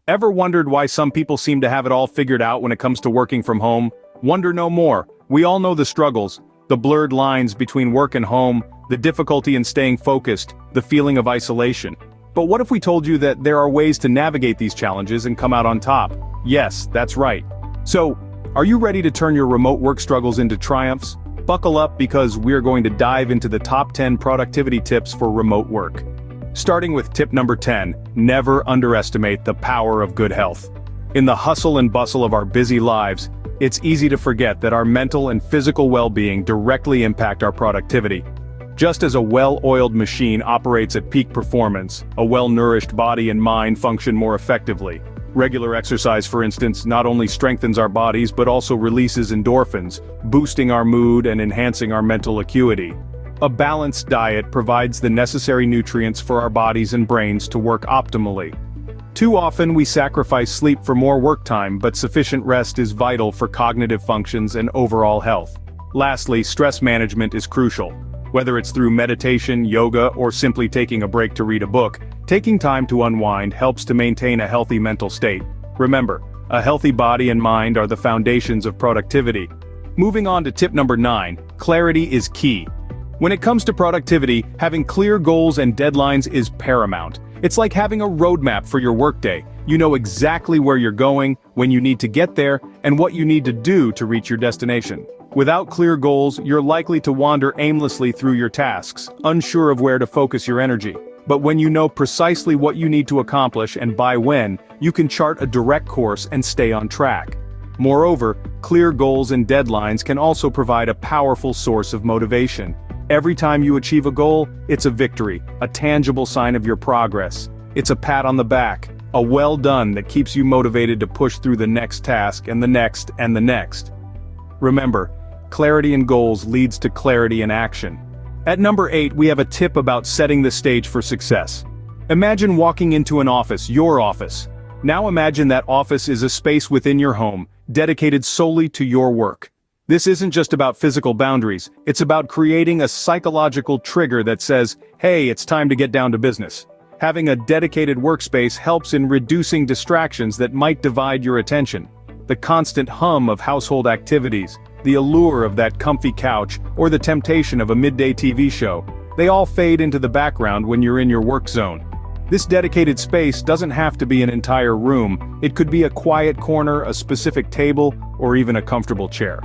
Ever wondered why some people seem to have it all figured out when it comes to working from home? Wonder no more. We all know the struggles, the blurred lines between work and home, the difficulty in staying focused, the feeling of isolation. But what if we told you that there are ways to navigate these challenges and come out on top? Yes, that's right. So, are you ready to turn your remote work struggles into triumphs? Buckle up because we're going to dive into the top 10 productivity tips for remote work. Starting with tip number 10, never underestimate the power of good health. In the hustle and bustle of our busy lives, it's easy to forget that our mental and physical well-being directly impact our productivity. Just as a well-oiled machine operates at peak performance, a well-nourished body and mind function more effectively. Regular exercise, for instance, not only strengthens our bodies but also releases endorphins, boosting our mood and enhancing our mental acuity. A balanced diet provides the necessary nutrients for our bodies and brains to work optimally. Too often we sacrifice sleep for more work time, but sufficient rest is vital for cognitive functions and overall health. Lastly, stress management is crucial. Whether it's through meditation, yoga, or simply taking a break to read a book, taking time to unwind helps to maintain a healthy mental state. Remember, a healthy body and mind are the foundations of productivity. Moving on to tip number 9, clarity is key. When it comes to productivity, having clear goals and deadlines is paramount. It's like having a roadmap for your workday. You know exactly where you're going, when you need to get there, and what you need to do to reach your destination. Without clear goals, you're likely to wander aimlessly through your tasks, unsure of where to focus your energy. But when you know precisely what you need to accomplish and by when, you can chart a direct course and stay on track. Moreover, clear goals and deadlines can also provide a powerful source of motivation. Every time you achieve a goal, it's a victory, a tangible sign of your progress. It's a pat on the back, a well done that keeps you motivated to push through the next task and the next and the next. Remember, clarity in goals leads to clarity in action. At number 8, we have a tip about setting the stage for success. Imagine walking into an office, your office. Now imagine that office is a space within your home, dedicated solely to your work. This isn't just about physical boundaries, it's about creating a psychological trigger that says, hey, it's time to get down to business. Having a dedicated workspace helps in reducing distractions that might divide your attention. The constant hum of household activities, the allure of that comfy couch, or the temptation of a midday TV show, they all fade into the background when you're in your work zone. This dedicated space doesn't have to be an entire room, it could be a quiet corner, a specific table, or even a comfortable chair.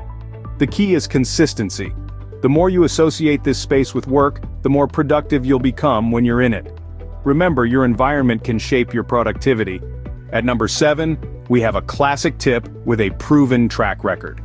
The key is consistency. The more you associate this space with work, the more productive you'll become when you're in it. Remember, your environment can shape your productivity. At number 7, we have a classic tip with a proven track record.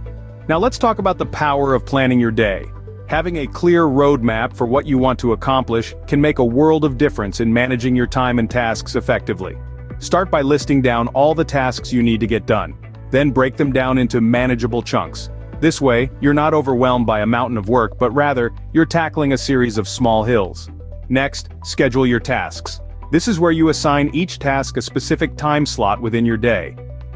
Now let's talk about the power of planning your day. Having a clear roadmap for what you want to accomplish can make a world of difference in managing your time and tasks effectively. Start by listing down all the tasks you need to get done. Then break them down into manageable chunks. This way, you're not overwhelmed by a mountain of work, but rather, you're tackling a series of small hills. Next, schedule your tasks. This is where you assign each task a specific time slot within your day.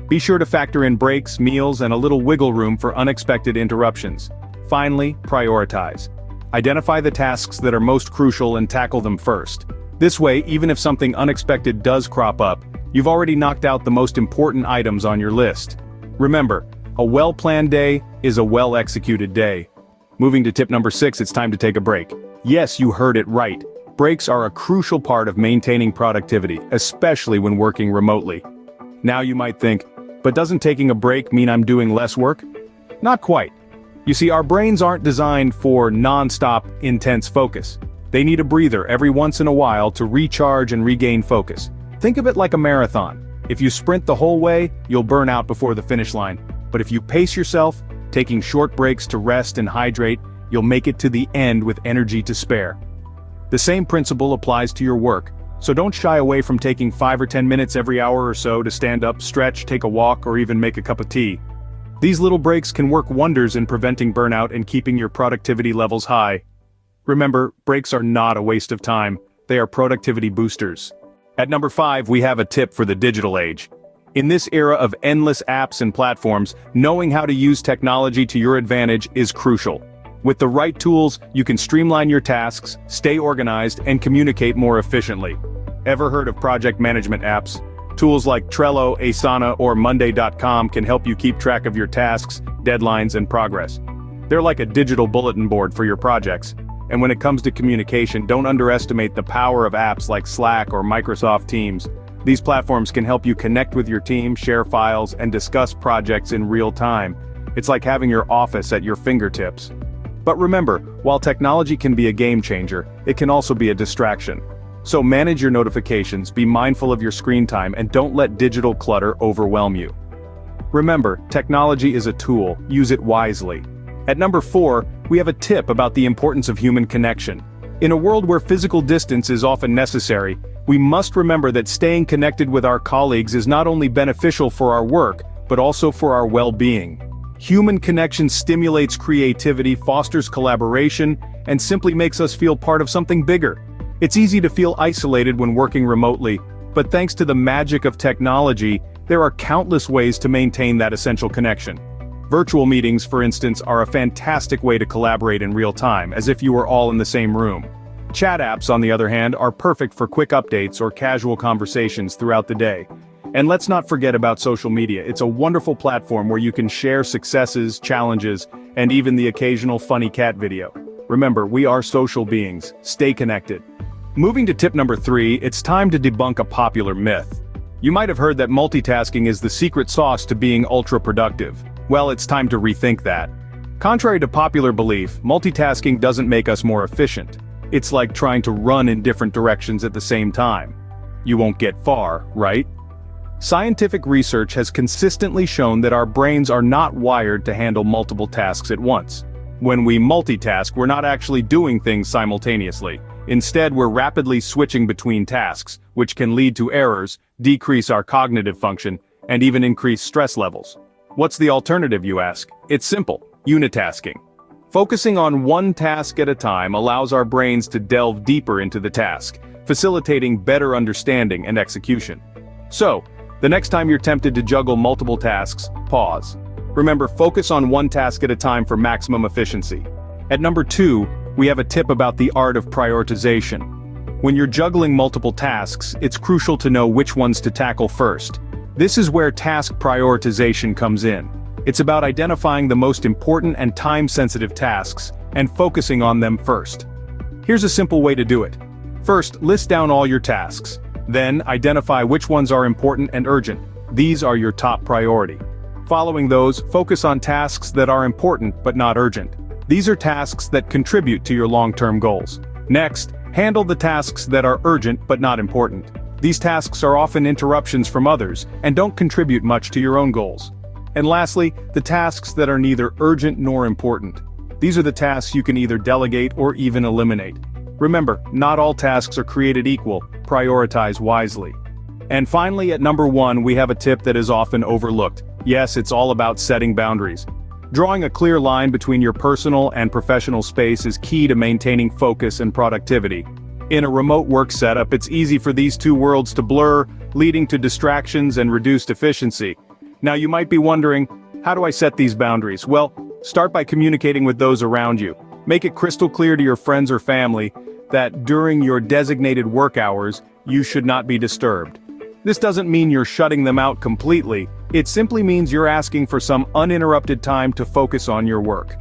Be sure to factor in breaks, meals, and a little wiggle room for unexpected interruptions. Finally, prioritize. Identify the tasks that are most crucial and tackle them first. This way, even if something unexpected does crop up, you've already knocked out the most important items on your list. Remember, a well-planned day is a well-executed day. Moving to tip number 6, it's time to take a break. Yes, you heard it right. Breaks are a crucial part of maintaining productivity, especially when working remotely. Now you might think, but doesn't taking a break mean I'm doing less work? Not quite. You see, our brains aren't designed for non-stop, intense focus. They need a breather every once in a while to recharge and regain focus. Think of it like a marathon. If you sprint the whole way, you'll burn out before the finish line. But if you pace yourself, taking short breaks to rest and hydrate, you'll make it to the end with energy to spare. The same principle applies to your work, so don't shy away from taking 5 or 10 minutes every hour or so to stand up, stretch, take a walk, or even make a cup of tea. These little breaks can work wonders in preventing burnout and keeping your productivity levels high. Remember, breaks are not a waste of time, they are productivity boosters. At number 5, we have a tip for the digital age. In this era of endless apps and platforms, knowing how to use technology to your advantage is crucial. With the right tools, you can streamline your tasks, stay organized, and communicate more efficiently. Ever heard of project management apps? Tools like Trello, Asana, or Monday.com can help you keep track of your tasks, deadlines, and progress. They're like a digital bulletin board for your projects. And when it comes to communication, don't underestimate the power of apps like Slack or Microsoft Teams. These platforms can help you connect with your team, share files, and discuss projects in real time. It's like having your office at your fingertips. But remember, while technology can be a game changer, it can also be a distraction. So manage your notifications, be mindful of your screen time, and don't let digital clutter overwhelm you. Remember, technology is a tool, use it wisely. At number 4, we have a tip about the importance of human connection. In a world where physical distance is often necessary, we must remember that staying connected with our colleagues is not only beneficial for our work, but also for our well-being. Human connection stimulates creativity, fosters collaboration, and simply makes us feel part of something bigger. It's easy to feel isolated when working remotely, but thanks to the magic of technology, there are countless ways to maintain that essential connection. Virtual meetings, for instance, are a fantastic way to collaborate in real time, as if you were all in the same room. Chat apps, on the other hand, are perfect for quick updates or casual conversations throughout the day. And let's not forget about social media. It's a wonderful platform where you can share successes, challenges, and even the occasional funny cat video. Remember, we are social beings. Stay connected. Moving to tip number 3, it's time to debunk a popular myth. You might have heard that multitasking is the secret sauce to being ultra-productive. Well, it's time to rethink that. Contrary to popular belief, multitasking doesn't make us more efficient. It's like trying to run in different directions at the same time. You won't get far, right? Scientific research has consistently shown that our brains are not wired to handle multiple tasks at once. When we multitask, we're not actually doing things simultaneously. Instead, we're rapidly switching between tasks, which can lead to errors, decrease our cognitive function, and even increase stress levels. What's the alternative, you ask? It's simple: unitasking. Focusing on one task at a time allows our brains to delve deeper into the task, facilitating better understanding and execution. So, the next time you're tempted to juggle multiple tasks, pause. Remember, focus on one task at a time for maximum efficiency. At number 2, we have a tip about the art of prioritization. When you're juggling multiple tasks, it's crucial to know which ones to tackle first. This is where task prioritization comes in. It's about identifying the most important and time-sensitive tasks, and focusing on them first. Here's a simple way to do it. First, list down all your tasks. Then, identify which ones are important and urgent. These are your top priority. Following those, focus on tasks that are important but not urgent. These are tasks that contribute to your long-term goals. Next, handle the tasks that are urgent but not important. These tasks are often interruptions from others, and don't contribute much to your own goals. And lastly, the tasks that are neither urgent nor important. These are the tasks you can either delegate or even eliminate. Remember, not all tasks are created equal. Prioritize wisely. And finally, at number 1, we have a tip that is often overlooked. Yes, it's all about setting boundaries. Drawing a clear line between your personal and professional space is key to maintaining focus and productivity. In a remote work setup, it's easy for these two worlds to blur, leading to distractions and reduced efficiency. Now you might be wondering, how do I set these boundaries? Well, start by communicating with those around you. Make it crystal clear to your friends or family that during your designated work hours, you should not be disturbed. This doesn't mean you're shutting them out completely. It simply means you're asking for some uninterrupted time to focus on your work.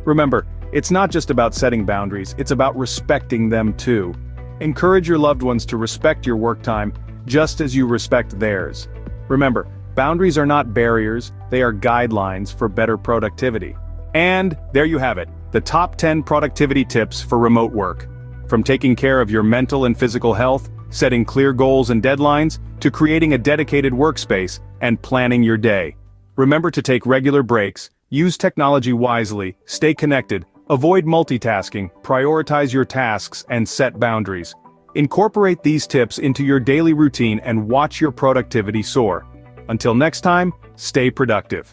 Remember, it's not just about setting boundaries, it's about respecting them too. Encourage your loved ones to respect your work time, just as you respect theirs. Remember, boundaries are not barriers, they are guidelines for better productivity. And there you have it, the top 10 productivity tips for remote work. From taking care of your mental and physical health, setting clear goals and deadlines, to creating a dedicated workspace and planning your day. Remember to take regular breaks, use technology wisely, stay connected, avoid multitasking, prioritize your tasks, and set boundaries. Incorporate these tips into your daily routine and watch your productivity soar. Until next time, stay productive.